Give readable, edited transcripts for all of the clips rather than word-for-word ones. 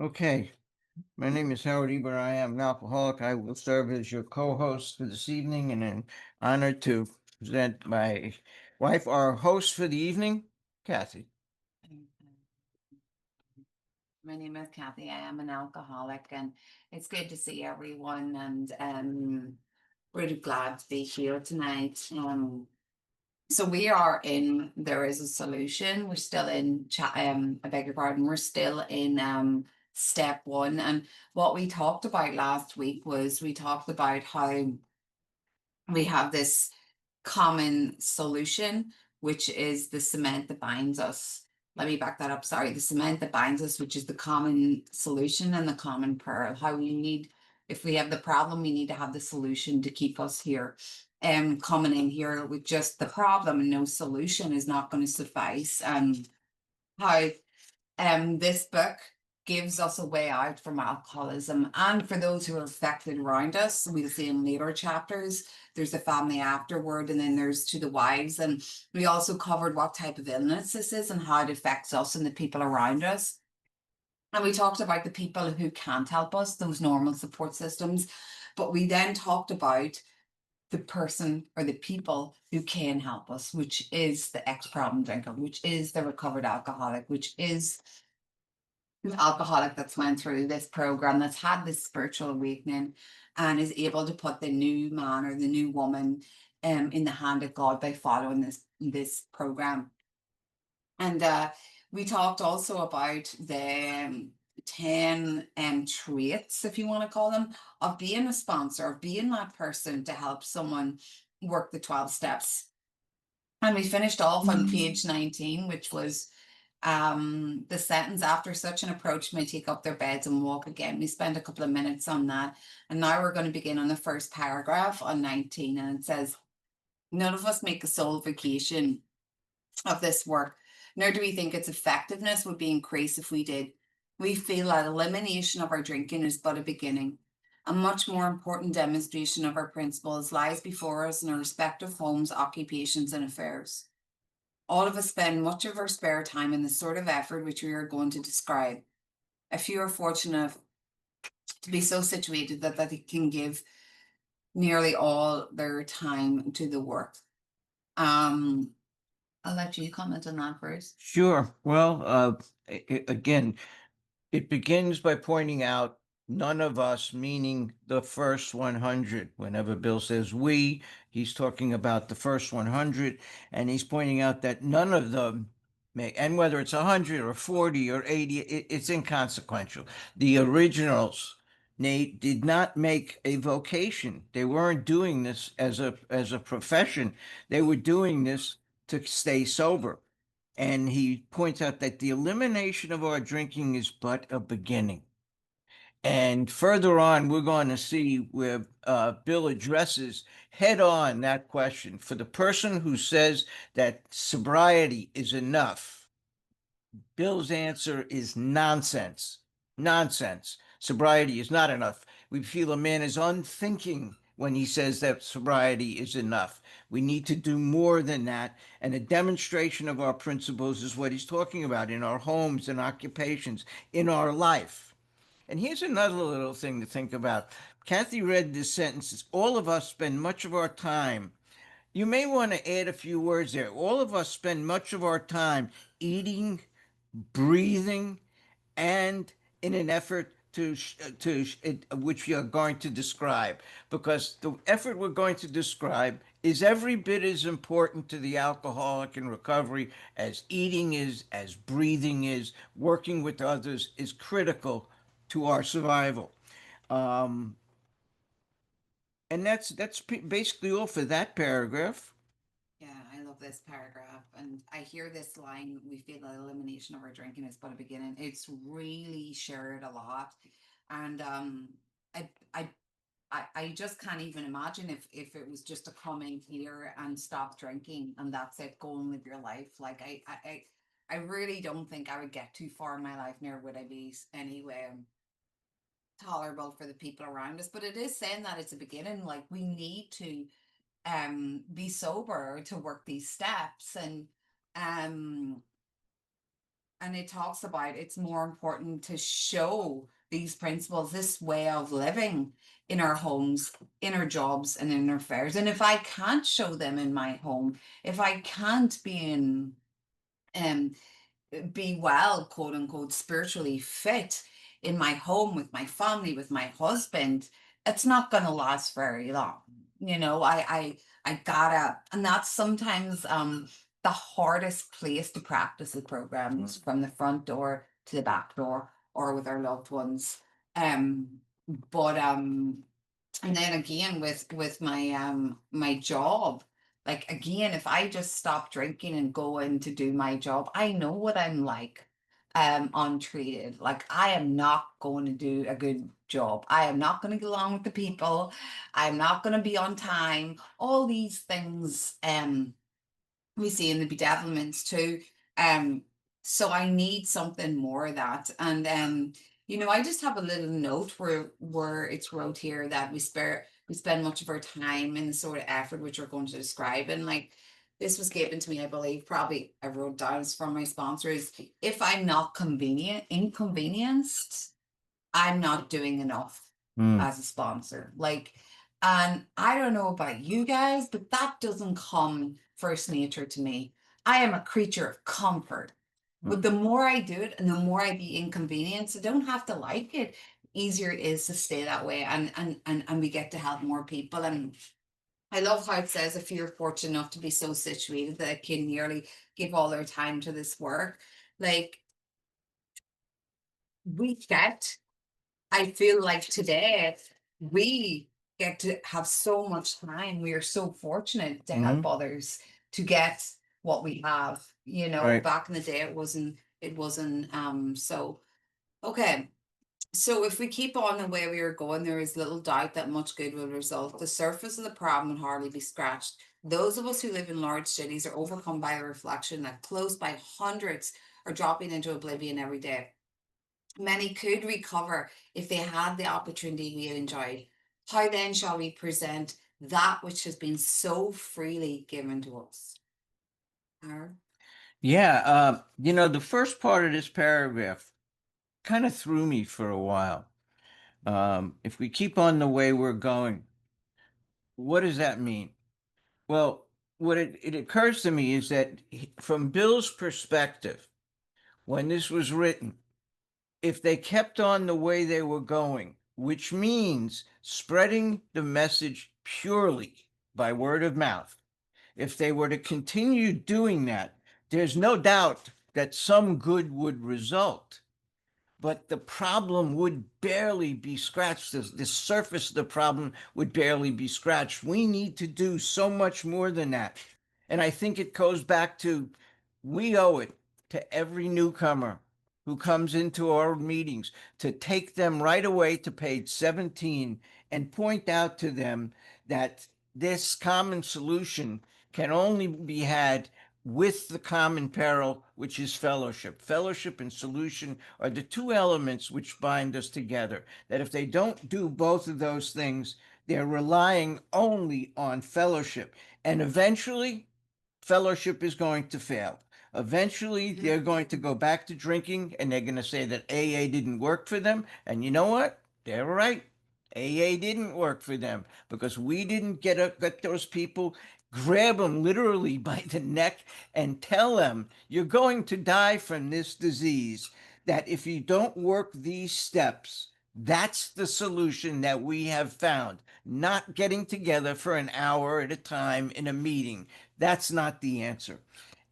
Okay, my name is Howard Eber. I am an alcoholic. I will serve as your co-host for this evening, and an honor to present my wife, our host for the evening, Kathy. My name is Kathy. I am an alcoholic, and it's good to see everyone. And really glad to be here tonight. So we are in. There is a solution. We're still in. I beg your pardon. We're still in step one. And what we talked about last week was we talked about how we have this common solution, which is the cement that binds us. Let me back that up. Sorry, the cement that binds us, which is the common solution and the common pearl. How we need, if we have the problem, we need to have the solution to keep us here. Coming in here with just the problem and no solution is not going to suffice. How this book gives us a way out from alcoholism. And for those who are affected around us, we'll see in later chapters, there's the family afterward, and then there's to the wives. And we also covered what type of illness this is and how it affects us and the people around us. And we talked about the people who can't help us, those normal support systems. But we then talked about the person or the people who can help us, which is the ex-problem drinker, which is the recovered alcoholic, which is an alcoholic that's went through this program, that's had this spiritual awakening, and is able to put the new man or the new woman in the hand of God by following this program. And we talked also about the 10 traits, if you want to call them, of being a sponsor, of being that person to help someone work the 12 steps. And we finished off on page 19, which was the sentence, after such an approach may take up their beds and walk again. We spent a couple of minutes on that. And now we're going to begin on the first paragraph on 19. And it says, none of us make a sole vacation of this work, nor do we think its effectiveness would be increased if we did. We feel that elimination of our drinking is but a beginning. A much more important demonstration of our principles lies before us in our respective homes, occupations, and affairs. All of us spend much of our spare time in the sort of effort which we are going to describe. A few are fortunate to be so situated that they can give nearly all their time to the work. I'll let you comment on that first. Sure. Well, again, it begins by pointing out none of us, meaning the first 100. Whenever Bill says we, he's talking about the first 100, and he's pointing out that none of them make, and whether it's 100 or 40 or 80, it's inconsequential. The originals, Nate, did not make a vocation. They weren't doing this as a profession. They were doing this to stay sober. And he points out that the elimination of our drinking is but a beginning. And further on, we're going to see where Bill addresses head on that question. For the person who says that sobriety is enough, Bill's answer is nonsense. Nonsense. Sobriety is not enough. We feel a man is unthinking when he says that sobriety is enough. We need to do more than that. And a demonstration of our principles is what he's talking about in our homes and occupations, in our life. And here's another little thing to think about. Kathy read this sentence. All of us spend much of our time. You may want to add a few words there. All of us spend much of our time eating, breathing, and in an effort which we are going to describe, because the effort we're going to describe is every bit as important to the alcoholic in recovery as eating is, as breathing is. Working with others is critical to our survival. Um, and that's basically all for that paragraph. Yeah, I love this paragraph. And I hear this line, we feel that elimination of our drinking is but a beginning. It's really shared a lot. And I I I just can't even imagine if it was just to come in here and stop drinking and that's it, go and live your life. Like I really don't think I would get too far in my life, nor would I be anyway tolerable for the people around us. But it is saying that it's a beginning. Like we need to be sober to work these steps. And um and it talks about it's more important to show these principles, this way of living in our homes, in our jobs, and in our affairs. And if I can't show them in my home, if I can't um be well, quote unquote, spiritually fit in my home with my family, with my husband, it's not going to last very long. You know, I gotta, and that's sometimes the hardest place to practice the programs, from the front door to the back door or with our loved ones. Um, but and then again with my job, like again, if I just stop drinking and go in to do my job, I know what I'm like untreated. Like I am not going to do a good job, I am not going to get along with the people, I'm not going to be on time, all these things we see in the bedevilments too. Um, so I need something more of that. And you know, I just have a little note where it's wrote here that we spend much of our time in the sort of effort which we're going to describe. And like this was given to me, I believe, probably I wrote down from my sponsors. If I'm not inconvenienced, I'm not doing enough Mm, as a sponsor. Like, and I don't know about you guys, but that doesn't come first nature to me. I am a creature of comfort. But mm. the more I do it and the more I be inconvenienced, I don't have to like it. Easier it is to stay that way, and we get to help more people. And I love how it says if you're fortunate enough to be so situated that it can nearly give all their time to this work. Like we get I feel like today we get to have so much time. We are so fortunate to help Mhm. others to get what we have. You know, Right. back in the day it wasn't so okay. So if we keep on the way we are going, there is little doubt that much good will result. The surface of the problem will hardly be scratched. Those of us who live in large cities are overcome by the reflection that close by hundreds are dropping into oblivion every day. Many could recover if they had the opportunity we enjoyed. How then shall we present that which has been so freely given to us? Aaron? Yeah, the first part of this paragraph kind of threw me for a while. If we keep on the way we're going, what does that mean? Well, what it occurs to me is that from Bill's perspective, when this was written, if they kept on the way they were going, which means spreading the message purely by word of mouth, if they were to continue doing that, there's no doubt that some good would result. But the problem would barely be scratched. The surface of the problem would barely be scratched. We need to do so much more than that. And I think it goes back to we owe it to every newcomer who comes into our meetings to take them right away to page 17 and point out to them that this common solution can only be had with the common peril, which is fellowship. Fellowship and solution are the two elements which bind us together. That if they don't do both of those things, they're relying only on fellowship. And eventually, fellowship is going to fail. Eventually, they're going to go back to drinking and they're going to say that AA didn't work for them. And you know what? They're right. AA didn't work for them because we didn't get those people, grab them literally by the neck and tell them, you're going to die from this disease. That if you don't work these steps, that's the solution that we have found. Not getting together for an hour at a time in a meeting. That's not the answer.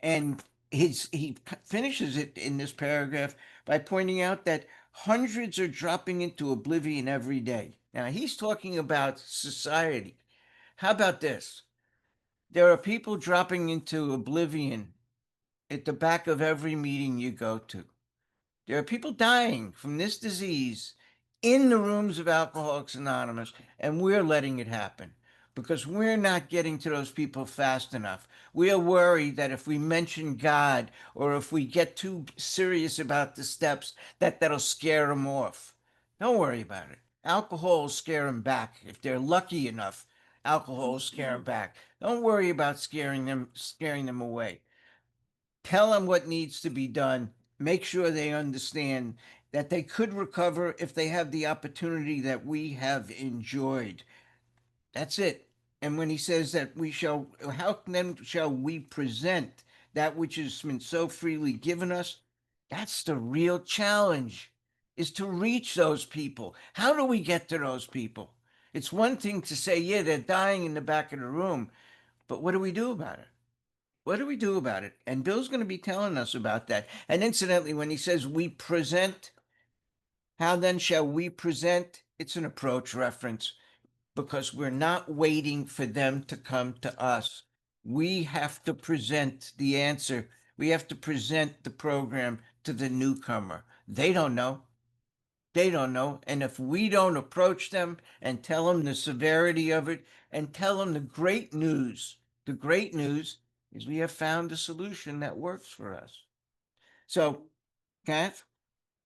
And he finishes it in this paragraph by pointing out that hundreds are dropping into oblivion every day. Now he's talking about society. How about this? There are people dropping into oblivion at the back of every meeting you go to. There are people dying from this disease in the rooms of Alcoholics Anonymous, and we're letting it happen because we're not getting to those people fast enough. We are worried that if we mention God or if we get too serious about the steps, that'll scare them off. Don't worry about it. Alcohol will scare them back. If they're lucky enough, alcohol will scare them back. Don't worry about scaring them away. Tell them what needs to be done make sure they understand that they could recover if they have the opportunity that we have enjoyed. That's it. And when he says that we shall, how then shall we present that which has been so freely given us? That's the real challenge, is to reach those people. How do we get to those people? It's one thing to say, yeah, they're dying in the back of the room, but what do we do about it? What do we do about it? And Bill's going to be telling us about that. And incidentally, when he says we present, how then shall we present? It's an approach reference, because we're not waiting for them to come to us. We have to present the answer. We have to present the program to the newcomer. They don't know. They don't know. And if we don't approach them and tell them the severity of it and tell them the great news is we have found a solution that works for us. So, Kath?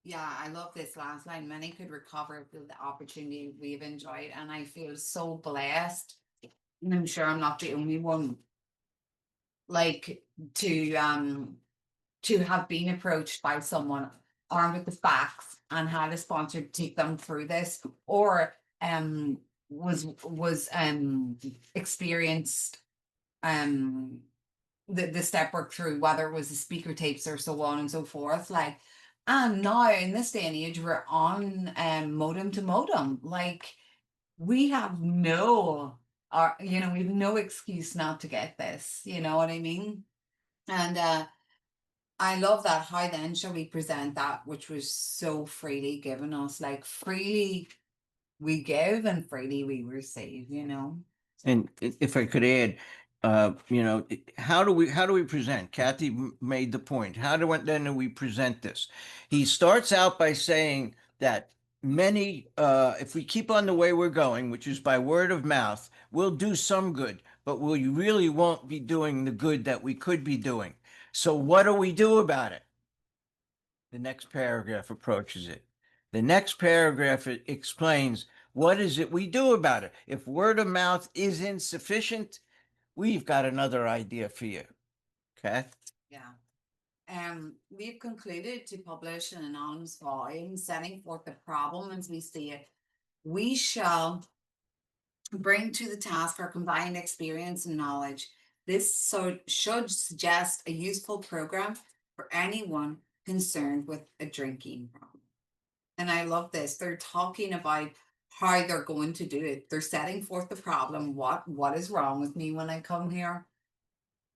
Yeah, I love this last line. Many could recover through the opportunity we've enjoyed, and I feel so blessed. And I'm sure I'm not the only one. Like to have been approached by someone armed with the facts and had a sponsor to take them through this, or was experienced um the step work through, whether it was the speaker tapes or so on and so forth. Like, and now in this day and age, we're on modem to modem. Like, we have no, we have no excuse not to get this. You know what I mean? And I love that. How then shall we present that which was so freely given us? Like, freely we give and freely we receive. And if I could add, how do we present? Kathy made the point. How do we present this? He starts out by saying that many, if we keep on the way we're going, which is by word of mouth, we'll do some good, but we really won't be doing the good that we could be doing. So what do we do about it? The next paragraph approaches it. The next paragraph explains what is it we do about it. If word of mouth is insufficient, we've got another idea for you. Okay. Yeah. We've concluded to publish an anonymous volume setting forth the problem as we see it. We shall bring to the task our combined experience and knowledge. This should suggest a useful program for anyone concerned with a drinking problem. And I love this. They're talking about how they're going to do it. They're setting forth the problem. What is wrong with me when I come here?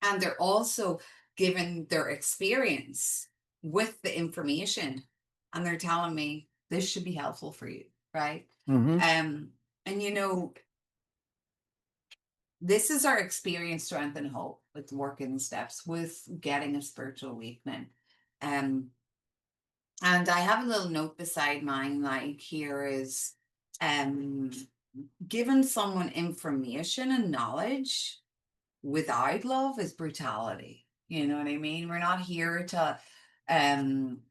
And they're also giving their experience with the information. And they're telling me this should be helpful for you, right? Mm-hmm. And this is our experience, strength, and hope with working steps, with getting a spiritual awakening. Um, and I have a little note beside mine, like here is giving someone information and knowledge without love is brutality. You know what I mean? We're not here to um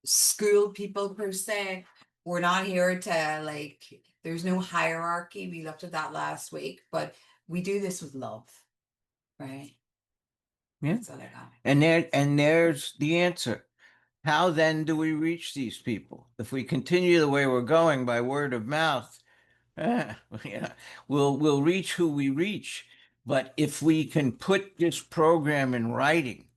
school people per se. We're not here to like, there's no hierarchy. We looked at that last week, but we do this with love, right? Yeah. That's all I got. And there's the answer. How then do we reach these people? If we continue the way we're going by word of mouth, eh, yeah, we'll reach who we reach. But if we can put this program in writing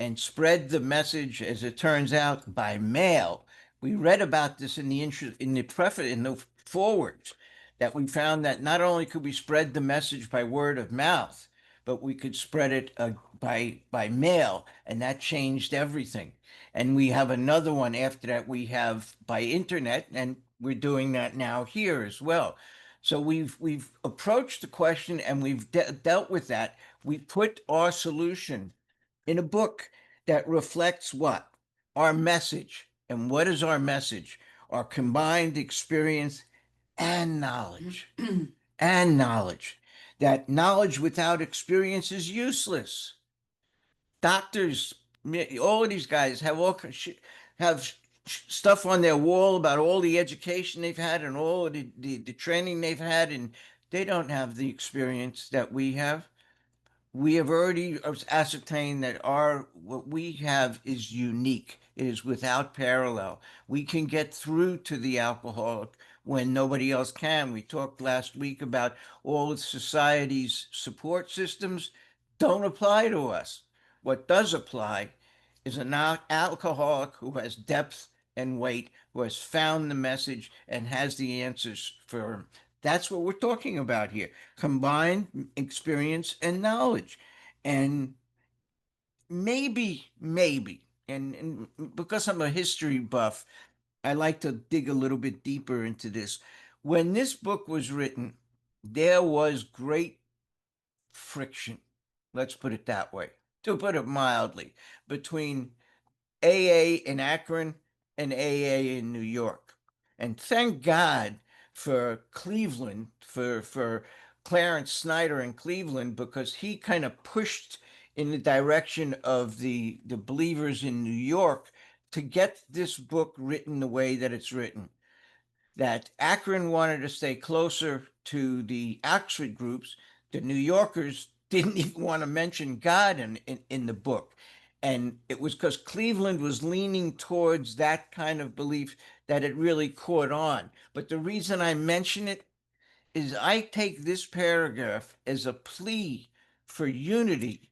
and spread the message, as it turns out, by mail. We read about this in the preface, in the forwards, that we found that not only could we spread the message by word of mouth, but we could spread it by mail, and that changed everything. And we have another one after that. We have by internet, and we're doing that now here as well. So we've approached the question and we've dealt with that. We put our solution in a book that reflects what? Our message. And what is our message? Our combined experience and knowledge. And knowledge. That knowledge without experience is useless. Doctors, all of these guys have have stuff on their wall about all the education they've had and all of the training they've had, and they don't have the experience that we have. we have already ascertained that our what we have is unique. It is without parallel. We can get through to the alcoholic when nobody else can. We talked last week about all of society's support systems don't apply to us. What does apply is an alcoholic who has depth and weight, who has found the message and has the answers for him. That's what we're talking about here. Combined experience and knowledge. And maybe, and because I'm a history buff, I like to dig a little bit deeper into this. When this book was written, there was great friction, let's put it that way, to put it mildly, between AA in Akron and AA in New York. And thank God for Cleveland, for Clarence Snyder in Cleveland, because he kind of pushed in the direction of the believers in New York to get this book written the way that it's written. That Akron wanted to stay closer to the Oxford groups. The New Yorkers didn't even want to mention God in the book. And it was because Cleveland was leaning towards that kind of belief that it really caught on. But the reason I mention it is I take this paragraph as a plea for unity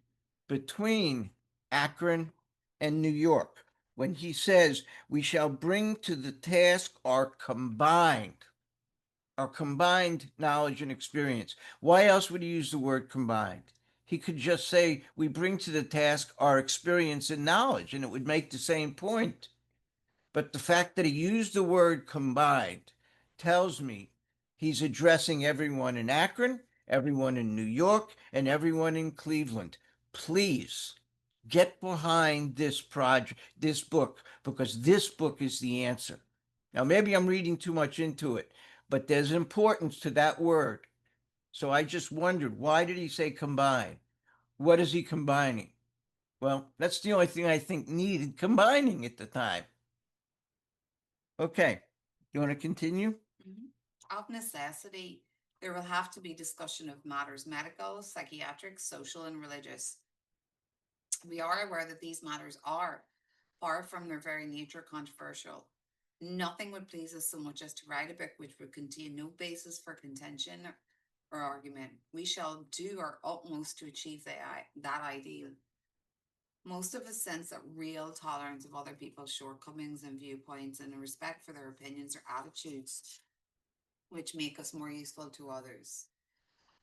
between Akron and New York. When he says, we shall bring to the task our combined knowledge and experience. Why else would he use the word combined? He could just say, we bring to the task our experience and knowledge, and it would make the same point. But the fact that he used the word combined tells me he's addressing everyone in Akron, everyone in New York, and everyone in Cleveland. Please get behind this project, this book, because this book is the answer. Now, maybe I'm reading too much into it, but there's importance to that word. So I just wondered, why did he say combine? What is he combining? Well, that's the only thing I think needed combining at the time. Okay, you want to continue? Mhm. Of necessity, there will have to be discussion of matters medical, psychiatric, social, and religious. We are aware that these matters are, far from their very nature, controversial. Nothing would please us so much as to write a book which would contain no basis for contention or argument. We shall do our utmost to achieve that ideal. Most of us sense that real tolerance of other people's shortcomings and viewpoints and a respect for their opinions or attitudes which make us more useful to others.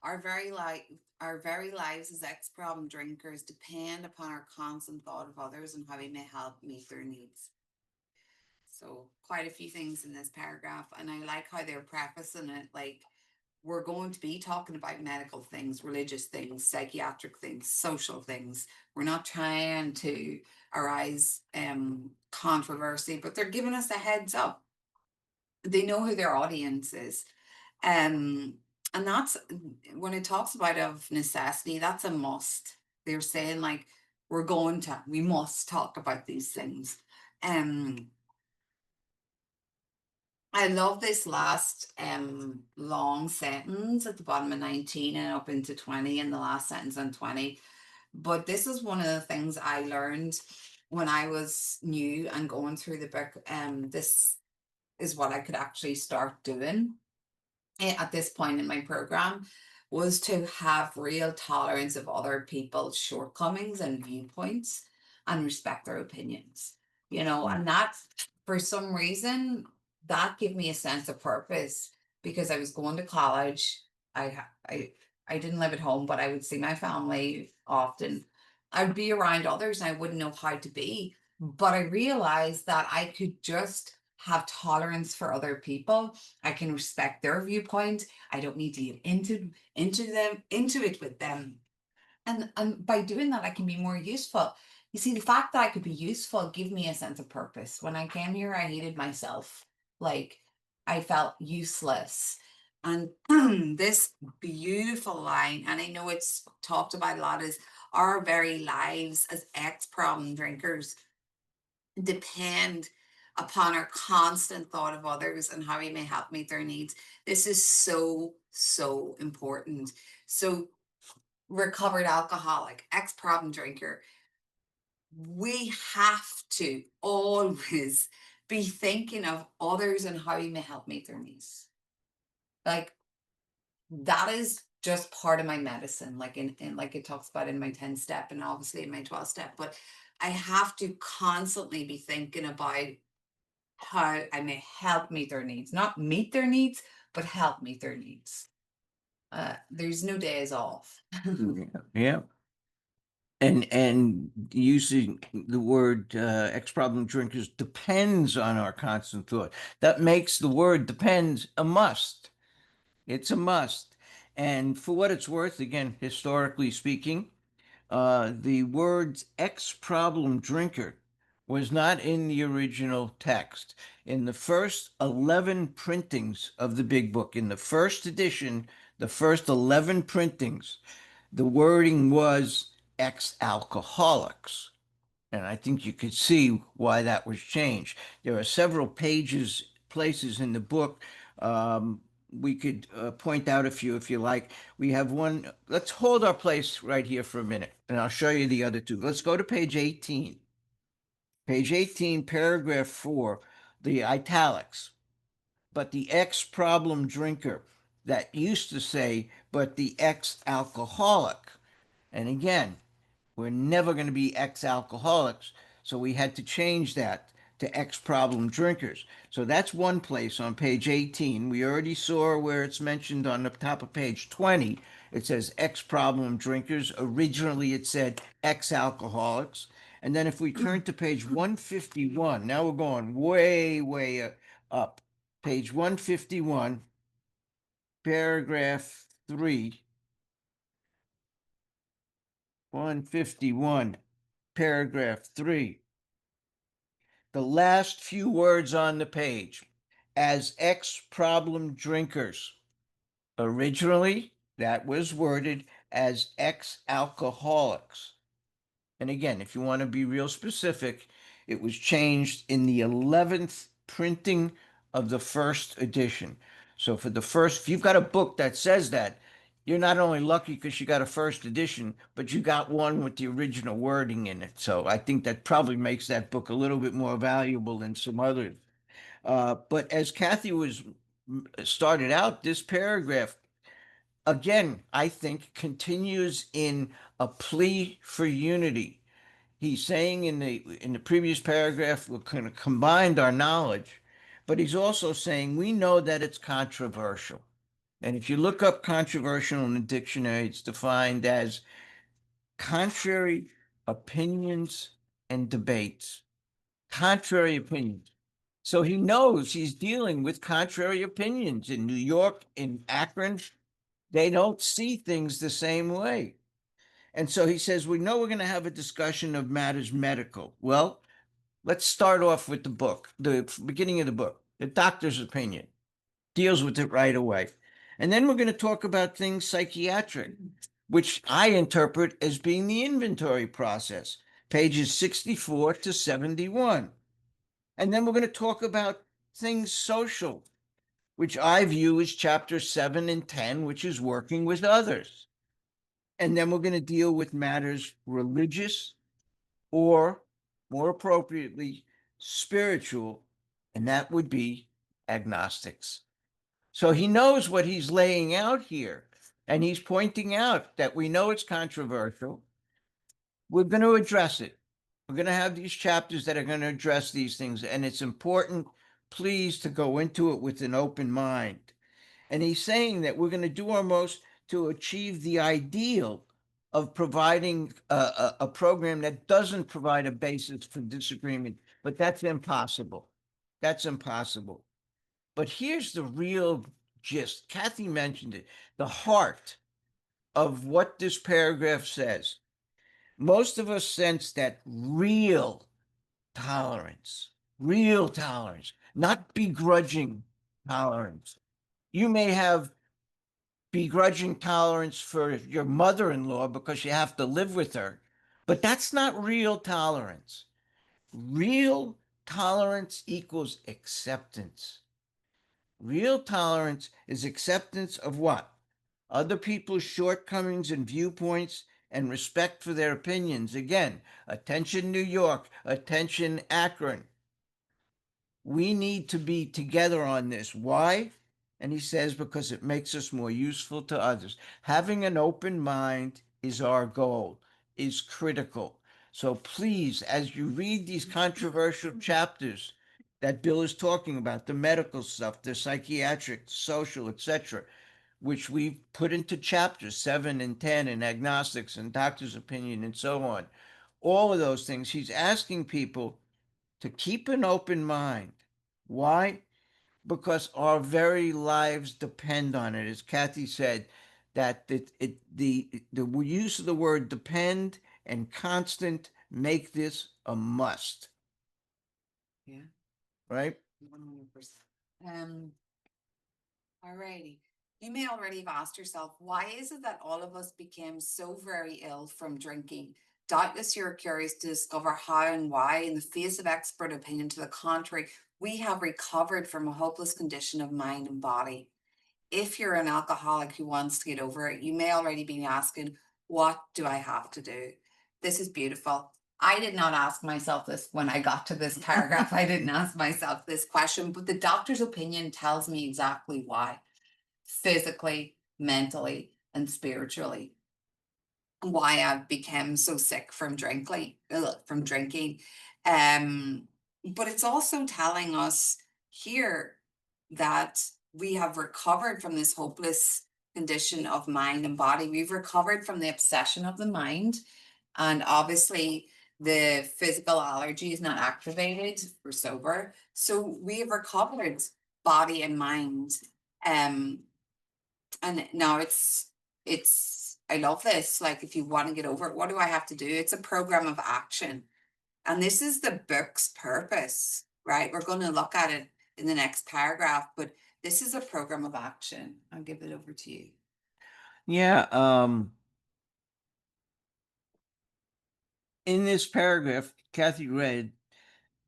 Our very life, our very lives as ex-problem drinkers depend upon our constant thought of others and how we may help meet their needs. So quite a few things in this paragraph, and I like how they're prefacing it like we're going to be talking about medical things, religious things, psychiatric things, social things. We're not trying to arise controversy, but they're giving us a heads up. They know who their audience is. Um, and that's when it talks about of necessity, that's a must. They're saying like we must talk about these things. Um, I love this last long sentence at the bottom of 19 and up into 20 and the last sentence on 20. But this is one of the things I learned when I was new and going through the book. This is what I could actually start doing at this point in my program, was to have real tolerance of other people's shortcomings and viewpoints and respect their opinions, and that for some reason that gave me a sense of purpose because I was going to college. I didn't live at home, but I would see my family often. I'd be around others and I wouldn't know how to be, but I realized that I could just have tolerance for other people. I can respect their viewpoint. I don't need to get into it with them. And by doing that, I can be more useful. You see, the fact that I could be useful gave me a sense of purpose. When I came here, I hated myself. Like I felt useless. And this beautiful line, and I know it's talked about a lot, is our very lives as ex-problem drinkers depend upon our constant thought of others and how we may help meet their needs. This is so, so important. So recovered alcoholic, ex problem drinker, we have to always be thinking of others and how you may help meet their needs. Like that is just part of my medicine, like in like it talks about in my 10 step and obviously in my 12 step. But I have to constantly be thinking about how I may help meet their needs, not meet their needs, but help meet their needs. There's no days off. Yeah. And using the word ex-problem drinkers depends on our constant thought. That makes the word depends a must. It's a must. And for what it's worth, again, historically speaking, the words ex-problem drinker was not in the original text. In the first 11 printings of the big book, in the first edition, the first 11 printings, the wording was ex-alcoholics. And I think you could see why that was changed. There are several places in the book. We could point out a few if you like. We have one. Let's hold our place right here for a minute, and I'll show you the other two. Let's go to page 18. Page 18, paragraph 4, the italics. But the ex-problem drinker, that used to say, but the ex-alcoholic. And again, we're never going to be ex-alcoholics, so we had to change that to ex-problem drinkers. So that's one place on page 18. We already saw where it's mentioned on the top of page 20. It says ex-problem drinkers. Originally, it said ex-alcoholics. And then if we turn to page 151, now we're going way, way up. Page 151, paragraph 3. 151, paragraph 3. The last few words on the page, as ex-problem drinkers. Originally, that was worded as ex-alcoholics. And again, if you want to be real specific, it was changed in the 11th printing of the first edition. So for the first, if you've got a book that says that, you're not only lucky because you got a first edition, but you got one with the original wording in it. So I think that probably makes that book a little bit more valuable than some others. But as Kathy was started out, this paragraph, again, I think continues in a plea for unity. He's saying in the previous paragraph, we're kind of combined our knowledge, but he's also saying we know that it's controversial. And if you look up controversial in the dictionary, it's defined as contrary opinions and debates. Contrary opinions. So he knows he's dealing with contrary opinions in New York, in Akron. They don't see things the same way. And so he says, we know we're going to have a discussion of matters medical. Well, let's start off with the book, the beginning of the book, the doctor's opinion, deals with it right away. And then we're going to talk about things psychiatric, which I interpret as being the inventory process, pages 64 to 71. And then we're going to talk about things social, which I view as chapter 7 and 10, which is working with others. And then we're going to deal with matters religious or, more appropriately, spiritual, and that would be agnostics. So he knows what he's laying out here, and he's pointing out that we know it's controversial. We're going to address it. We're going to have these chapters that are going to address these things, and it's important, please, to go into it with an open mind. And he's saying that we're going to do our most to achieve the ideal of providing a program that doesn't provide a basis for disagreement, but that's impossible. That's impossible. But here's the real gist. Kathy mentioned it, the heart of what this paragraph says. Most of us sense that real tolerance, not begrudging tolerance. You may have begrudging tolerance for your mother-in-law because you have to live with her, but that's not real tolerance. Real tolerance equals acceptance. Real tolerance is acceptance of what? other people's shortcomings and viewpoints, and respect for their opinions. Again, attention New York, attention Akron. We need to be together on this. Why? And he says, because it makes us more useful to others. Having an open mind is our goal, is critical. So please, as you read these controversial chapters that Bill is talking about, the medical stuff, the psychiatric, social, etc., which we put into chapters 7 and 10, and agnostics and doctor's opinion and so on, all of those things, he's asking people to keep an open mind. Why? Because our very lives depend on it. As Kathy said, that the use of the word depend and constant make this a must, Yeah, right? 100%. Alrighty. You may already have asked yourself, why is it that all of us became so very ill from drinking? Doubtless you're curious to discover how and why, in the face of expert opinion to the contrary, we have recovered from a hopeless condition of mind and body. If you're an alcoholic who wants to get over it, you may already be asking, what do I have to do? This is beautiful. I did not ask myself this when I got to this paragraph. I didn't ask myself this question, but the doctor's opinion tells me exactly why, physically, mentally, and spiritually. Why I've become so sick from drinking. But it's also telling us here that we have recovered from this hopeless condition of mind and body. We've recovered from the obsession of the mind. And obviously, the physical allergy is not activated. We're sober. So we have recovered body and mind. Um, and now it's I love this. Like, if you want to get over it, what do I have to do? It's a program of action. And this is the book's purpose, right? We're going to look at it in the next paragraph, but this is a program of action. I'll give it over to you. Yeah. In this paragraph, Kathy read,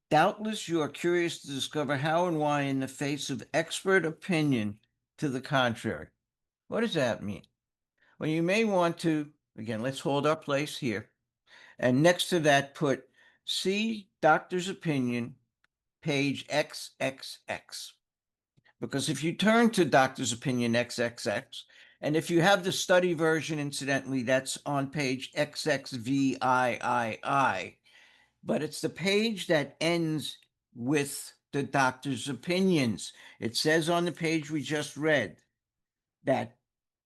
doubtless you are curious to discover how and why, in the face of expert opinion to the contrary. What does that mean? Well, you may want to, again, let's hold our place here. And next to that, put see doctor's opinion, page XXX. Because if you turn to doctor's opinion XXX, and if you have the study version, incidentally, that's on page XXVIII, but it's the page that ends with the doctor's opinions. It says on the page we just read that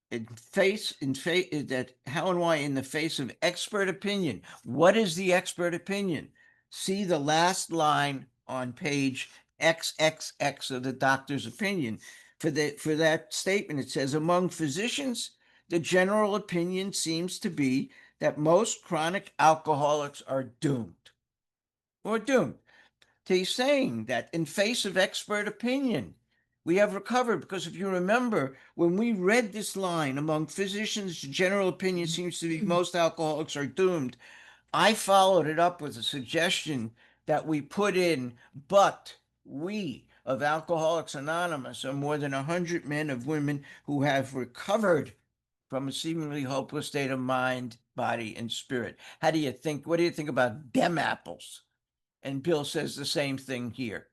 that how and why, in the face of expert opinion. What is the expert opinion? See the last line on page XXX of the doctor's opinion. For that statement, it says, among physicians, the general opinion seems to be that most chronic alcoholics are doomed. Or doomed. He's saying that in face of expert opinion, we have recovered. Because if you remember, when we read this line, among physicians, general opinion seems to be most alcoholics are doomed, I followed it up with a suggestion that we put in, but we of Alcoholics Anonymous are more than 100 men of women who have recovered from a seemingly hopeless state of mind, body, and spirit. How do you think? What do you think about dem apples? And Bill says the same thing here.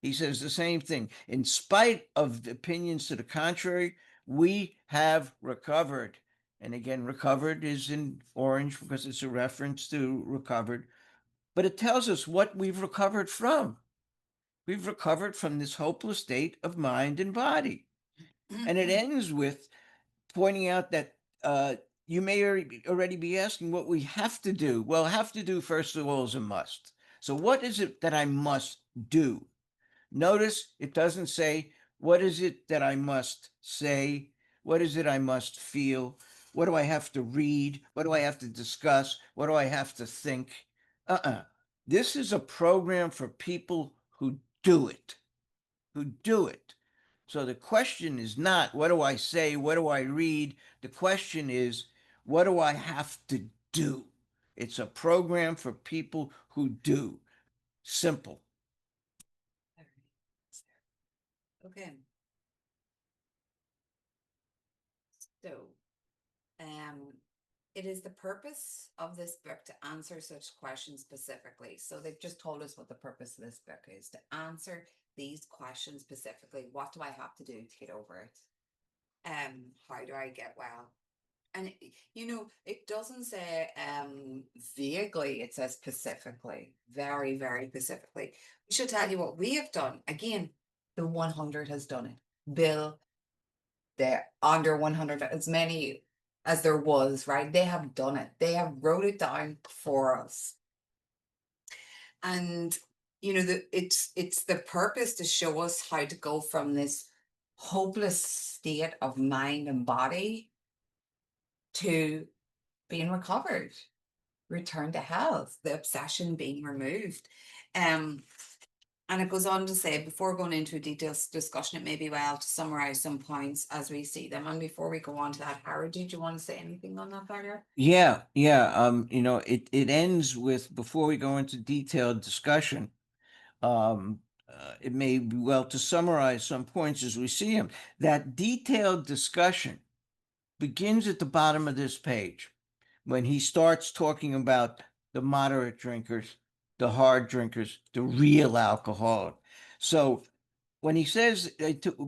He says the same thing. In spite of the opinions to the contrary, we have recovered. And again, recovered is in orange because it's a reference to recovered. But it tells us what we've recovered from. We've recovered from this hopeless state of mind and body. And it ends with pointing out that you may already be asking what we have to do. Well, have to do, first of all, is a must. So what is it that I must do? Notice it doesn't say, what is it that I must say? What is it I must feel? What do I have to read? What do I have to discuss? What do I have to think? Uh-uh. This is a program for people who do it, who do it. So the question is not, what do I say? What do I read? The question is, what do I have to do? It's a program for people who do. Simple. Okay. So, it is the purpose of this book to answer such questions specifically. So they've just told us what the purpose of this book is, to answer these questions specifically. What do I have to do to get over it? How do I get well? And it doesn't say vaguely, it says specifically, very, very specifically. We should tell you what we have done. Again, the 100 has done it. Bill, they're under 100, as many as there was, right? They have done it. They have wrote it down for us. And it's the purpose to show us how to go from this hopeless state of mind and body to being recovered, return to health, the obsession being removed. And it goes on to say, before going into a detailed discussion, it may be well to summarize some points as we see them. And before we go on to that, Howard, did you want to say anything on that, Barger? Yeah, yeah. It ends with, before we go into detailed discussion, it may be well to summarize some points as we see them. That detailed discussion begins at the bottom of this page when he starts talking about the moderate drinkers, the hard drinkers, the real alcoholic. So when he says,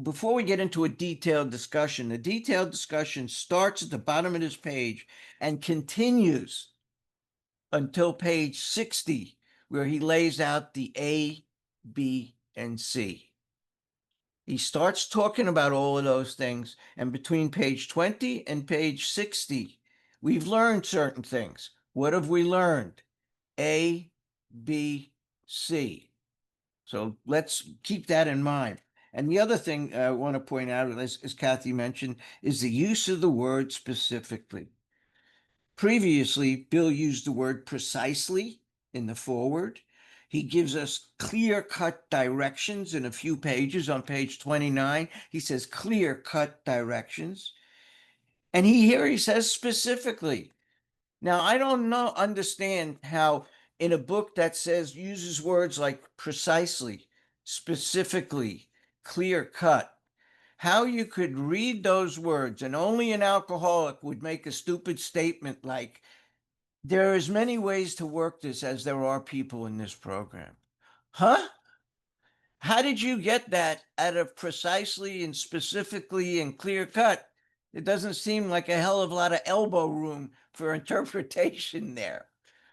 before we get into a detailed discussion, the detailed discussion starts at the bottom of this page and continues until page 60, where he lays out the A, B, and C. He starts talking about all of those things, and between page 20 and page 60, we've learned certain things. What have we learned? A, B, C. So let's keep that in mind. And the other thing I want to point out, as Kathy mentioned, is the use of the word specifically. Previously, Bill used the word precisely in the foreword. He gives us clear-cut directions in a few pages. On page 29, he says clear-cut directions. And here he says specifically. Now, I don't understand how in a book that uses words like precisely, specifically, clear-cut, how you could read those words and only an alcoholic would make a stupid statement like, there are as many ways to work this as there are people in this program. Huh? How did you get that out of precisely and specifically and clear cut? It doesn't seem like a hell of a lot of elbow room for interpretation there.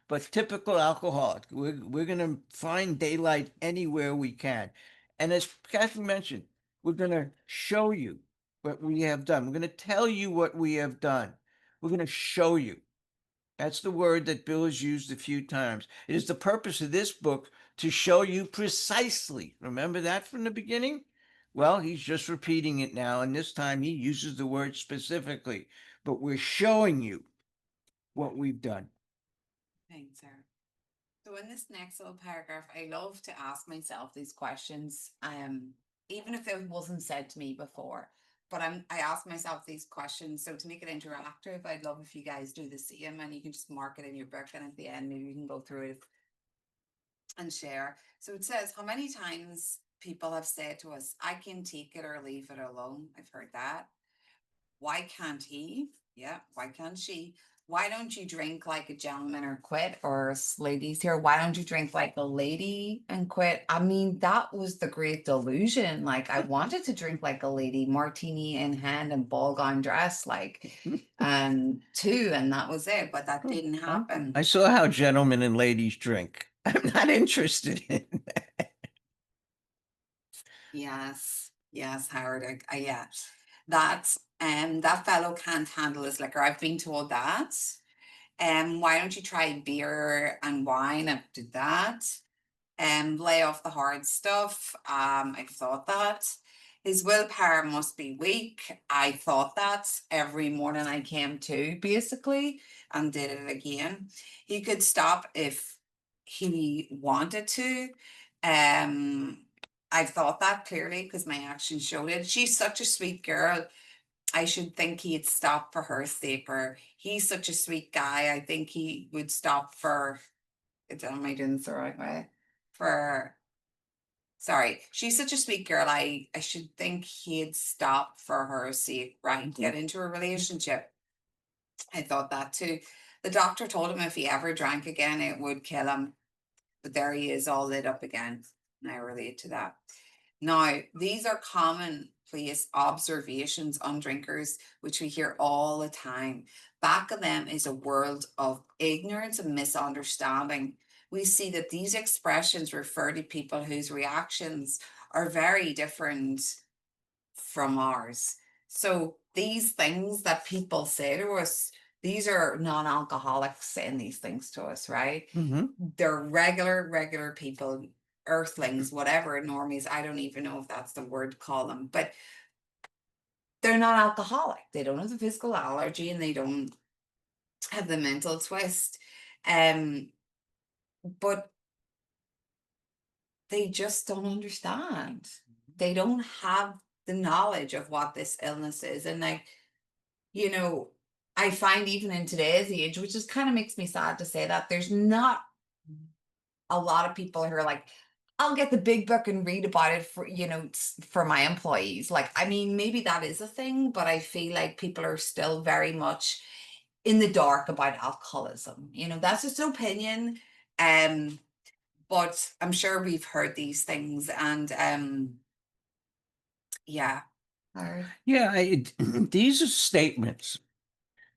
But typical alcoholic, we're going to find daylight anywhere we can. And as Kathy mentioned, we're going to show you what we have done. We're going to tell you what we have done. We're going to show you. That's the word that Bill has used a few times. It is the purpose of this book to show you precisely. Remember that from the beginning? Well, he's just repeating it now, and this time he uses the word specifically. But we're showing you what we've done. Thanks, sir. So in this next little paragraph, I love to ask myself these questions, even if it wasn't said to me before. But I ask myself these questions. So to make it interactive, I'd love if you guys do the same, and you can just mark it in your book, and at the end, maybe you can go through it and share. So it says, how many times people have said to us, I can take it or leave it alone. I've heard that. Why can't he? Yeah, why can't she? Why don't you drink like a gentleman or quit? Or ladies here, why don't you drink like a lady and quit? I mean, that was the great delusion. Like, I wanted to drink like a lady, martini in hand and ball gown dress, like, and two, and that was it. But that didn't happen. I saw how gentlemen and ladies drink. I'm not interested in that. Yes, yes, Howard. Yeah, that fellow can't handle his liquor. I've been told that. Why don't you try beer and wine? I've did that. Lay off the hard stuff. I've thought that. His willpower must be weak. I thought that every morning I came to, basically, and did it again. He could stop if he wanted to. I've thought that clearly because my actions showed it. She's such a sweet girl. I should think he'd stop for her sake, or he's such a sweet guy. I think he would stop for, am I doing this the right way? For Sorry, she's such a sweet girl. I should think he'd stop for her sake, right? Mhm. Get into a relationship. I thought that too. The doctor told him if he ever drank again, it would kill him. But there he is, all lit up again. And I relate to that. Now, these are commonplace observations on drinkers, which we hear all the time. Back of them is a world of ignorance and misunderstanding. We see that these expressions refer to people whose reactions are very different from ours. So these things that people say to us, these are non-alcoholics saying these things to us, right? Mhm. They're regular people, earthlings, whatever, normies. I don't even know if that's the word to call them, but they're not alcoholic. They don't have the physical allergy and they don't have the mental twist. Um, but they just don't understand. They don't have the knowledge of what this illness is. And like, you know, I find even in today's age, which just kind of makes me sad to say that there's not a lot of people who are like, I'll get the big book and read about it for, for my employees. Like, I mean, maybe that is a thing, but I feel like people are still very much in the dark about alcoholism. That's just an opinion. Um, but I'm sure we've heard these things and yeah. Hard. Yeah, these are statements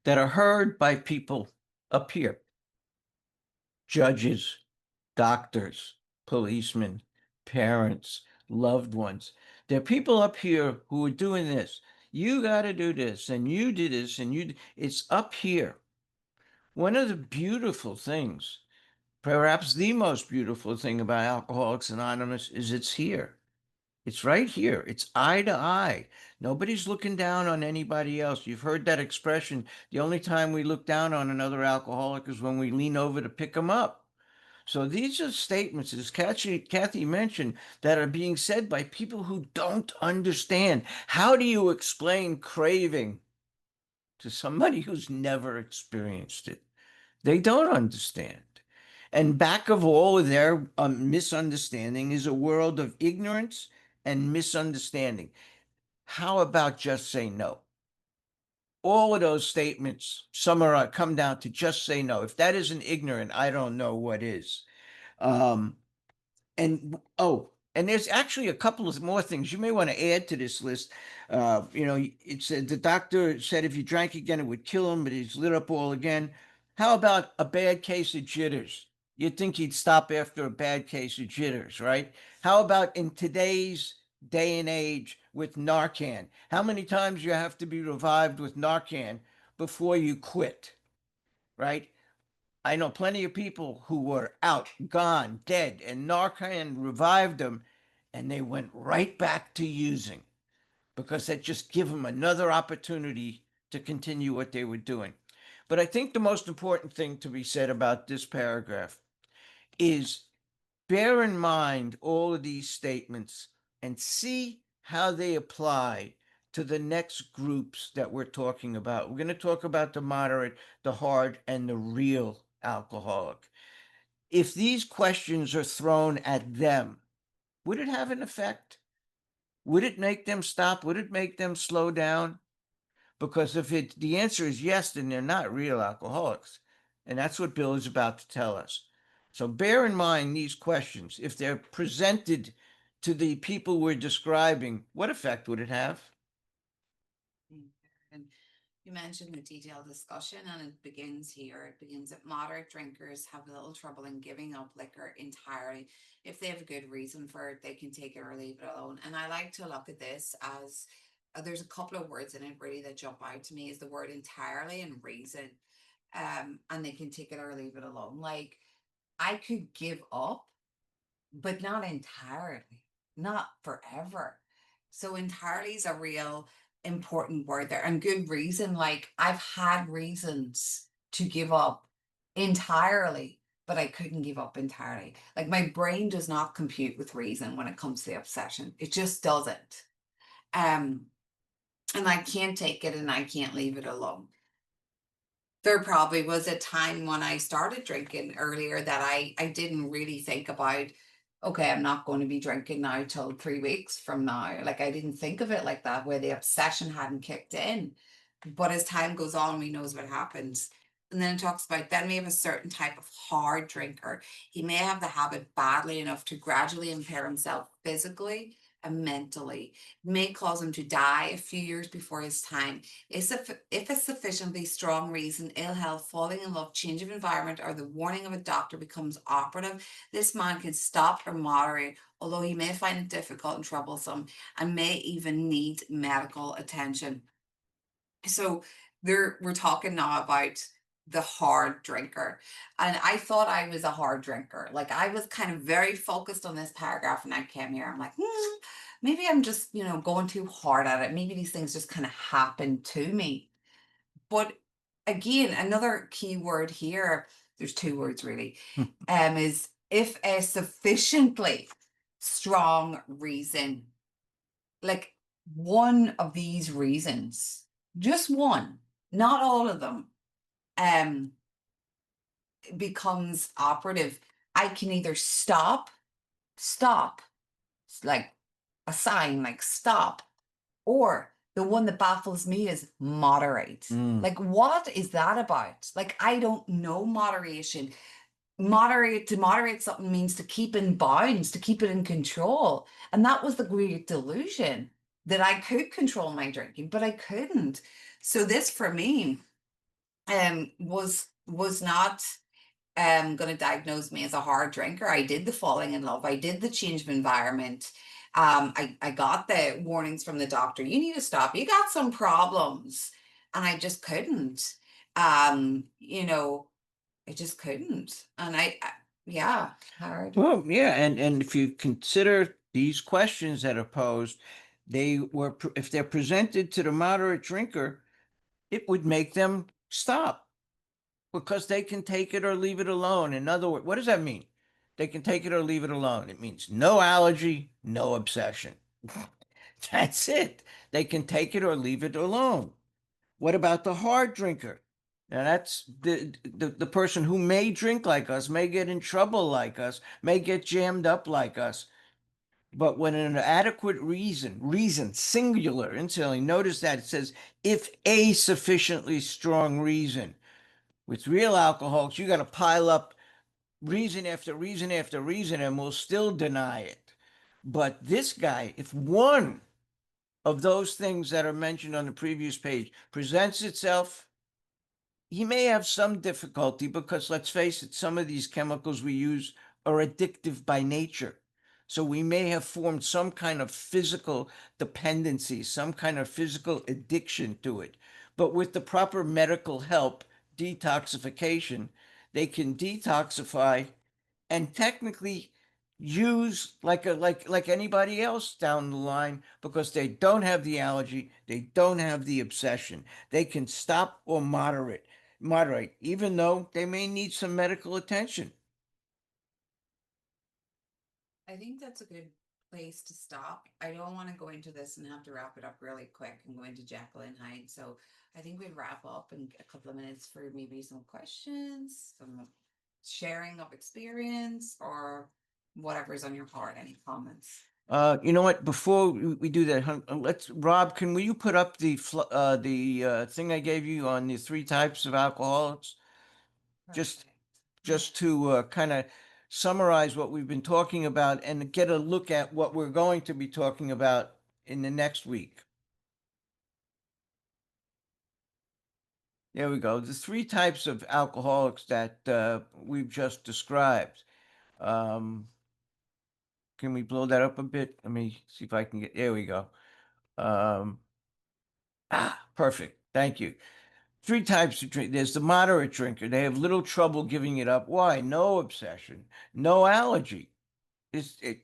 that are heard by people up here, judges, doctors, policemen, parents, loved ones. There are people up here who are doing this. You got to do this, and you did this, and it's up here. One of the beautiful things, perhaps the most beautiful thing about Alcoholics Anonymous is it's here. It's right here. It's eye to eye. Nobody's looking down on anybody else. You've heard that expression. The only time we look down on another alcoholic is when we lean over to pick them up. So these are statements, as Kathy mentioned, that are being said by people who don't understand. How do you explain craving to somebody who's never experienced it? They don't understand. And back of all of their misunderstanding is a world of ignorance and misunderstanding. How about just say no? All of those statements come down to just say no. If that isn't ignorant, I don't know what is. Um, and there's actually a couple of more things you may want to add to this list. It said the doctor said if he drank again, it would kill him, but he's lit up all again. How about a bad case of jitters? You'd think he'd stop after a bad case of jitters, right? How about in today's day and age with Narcan? How many times you have to be revived with Narcan before you quit, right? I know plenty of people who were out, gone, dead, and Narcan revived them, and they went right back to using because that just give them another opportunity to continue what they were doing. But I think the most important thing to be said about this paragraph is bear in mind all of these statements and see how they apply to the next groups that we're talking about. We're going to talk about the moderate, the hard, and the real alcoholic. If these questions are thrown at them, would it have an effect? Would it make them stop? Would it make them slow down? Because if the answer is yes, then they're not real alcoholics. And that's what Bill is about to tell us. So bear in mind these questions. If they're presented to the people we're describing, what effect would it have? And you mentioned the detailed discussion, and it begins here. It begins that moderate drinkers have little trouble in giving up liquor entirely. If they have a good reason for it, they can take it or leave it alone. And I like to look at this as there's a couple of words in it really that jump out to me is the word entirely and reason. And they can take it or leave it alone. Like I could give up but not entirely, not forever. So entirely is a real important word there and good reason. Like I've had reasons to give up entirely, but I couldn't give up entirely. Like my brain does not compute with reason when it comes to the obsession. It just doesn't. Um, and I can't take it and I can't leave it alone. There probably was a time when I started drinking earlier that I didn't really think about, okay, I'm not going to be drinking now till 3 weeks from now. Like I didn't think of it like that, where the obsession hadn't kicked in. But as time goes on, we knows what happens. And then it talks about then we have a certain type of hard drinker. He may have the habit badly enough to gradually impair himself physically and mentally. It may cause him to die a few years before his time. If a sufficiently strong reason, ill health, falling in love, change of environment, or the warning of a doctor becomes operative, this man can stop or moderate, although he may find it difficult and troublesome and may even need medical attention. So there we're talking now about the hard drinker. And I thought I was a hard drinker. Like I was kind of very focused on this paragraph and I came here. I'm like, maybe I'm just, going too hard at it. Maybe these things just kind of happen to me. But again, another key word here, there's two words really, is if a sufficiently strong reason, like one of these reasons, just one, not all of them, um, becomes operative, I can either stop, it's like a sign, like stop, or the one that baffles me is moderate. Mm. Like, what is that about? Like, I don't know moderation. To moderate something means to keep in bounds, to keep it in control. And that was the great delusion, that I could control my drinking, but I couldn't. So this for me was not going to diagnose me as a hard drinker. I did the falling in love. I did the change of environment. I got the warnings from the doctor. You need to stop. You got some problems. And I just couldn't. You know, I just couldn't. And yeah, hard. Well, yeah, and if you consider these questions that are posed, if they're presented to the moderate drinker, it would make them stop because they can take it or leave it alone. In other words, what does that mean? They can take it or leave it alone. It means no allergy, no obsession. That's it. They can take it or leave it alone. What about the hard drinker? Now that's the person who may drink like us, may get in trouble like us, may get jammed up like us. But when an adequate reason, singular, instantly, notice that it says, if a sufficiently strong reason. With real alcoholics, you got to pile up reason after reason after reason and we'll still deny it. But this guy, if one of those things that are mentioned on the previous page presents itself, he may have some difficulty because let's face it, some of these chemicals we use are addictive by nature. So we may have formed some kind of physical dependency, some kind of physical addiction to it. But with the proper medical help, detoxification, they can detoxify and technically use like anybody else down the line because they don't have the allergy, they don't have the obsession. They can stop or moderate, even though they may need some medical attention. I think that's a good place to stop. I don't want to go into this and have to wrap it up really quick and go into Jekyll and Hyde. So I think we wrap up in a couple of minutes for maybe some questions, some sharing of experience, or whatever's on your heart. Any comments? You know what? Before we do that, Rob, can you put up the thing I gave you on the three types of alcoholics? Just Perfect. Yeah. just to kind of summarize what we've been talking about and get a look at what we're going to be talking about in the next week. There we go. The three types of alcoholics that we've just described. Um, can we blow that up a bit? Let me see if I can get, there we go. Um, Perfect. Thank you. Three types of drink. There's the moderate drinker. They have little trouble giving it up. Why? No obsession, no allergy. It's, it,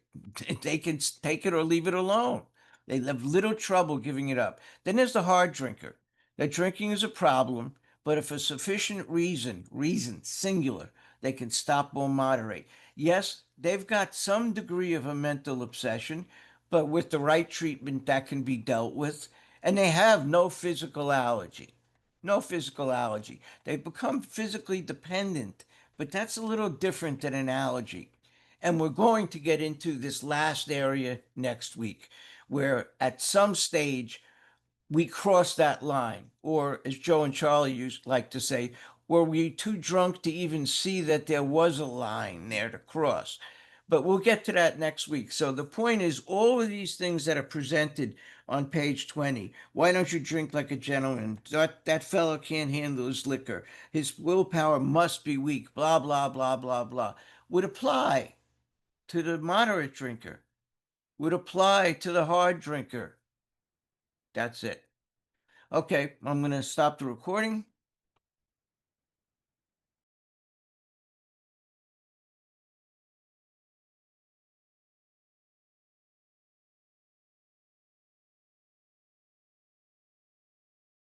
they can take it or leave it alone. They have little trouble giving it up. Then there's the hard drinker. That drinking is a problem, but if a sufficient reason, singular, they can stop or moderate. Yes, they've got some degree of a mental obsession, but with the right treatment, that can be dealt with. And they have no physical allergy. No physical allergy. They become physically dependent, but that's a little different than an allergy. And we're going to get into this last area next week, where at some stage we cross that line, or as Joe and Charlie used like to say, were we too drunk to even see that there was a line there to cross? But we'll get to that next week. So the point is, all of these things that are presented on page 20, why don't you drink like a gentleman? That fellow can't handle his liquor. His willpower must be weak, blah, blah, blah, blah, blah, would apply to the moderate drinker, would apply to the hard drinker. That's it. Okay, I'm going to stop the recording.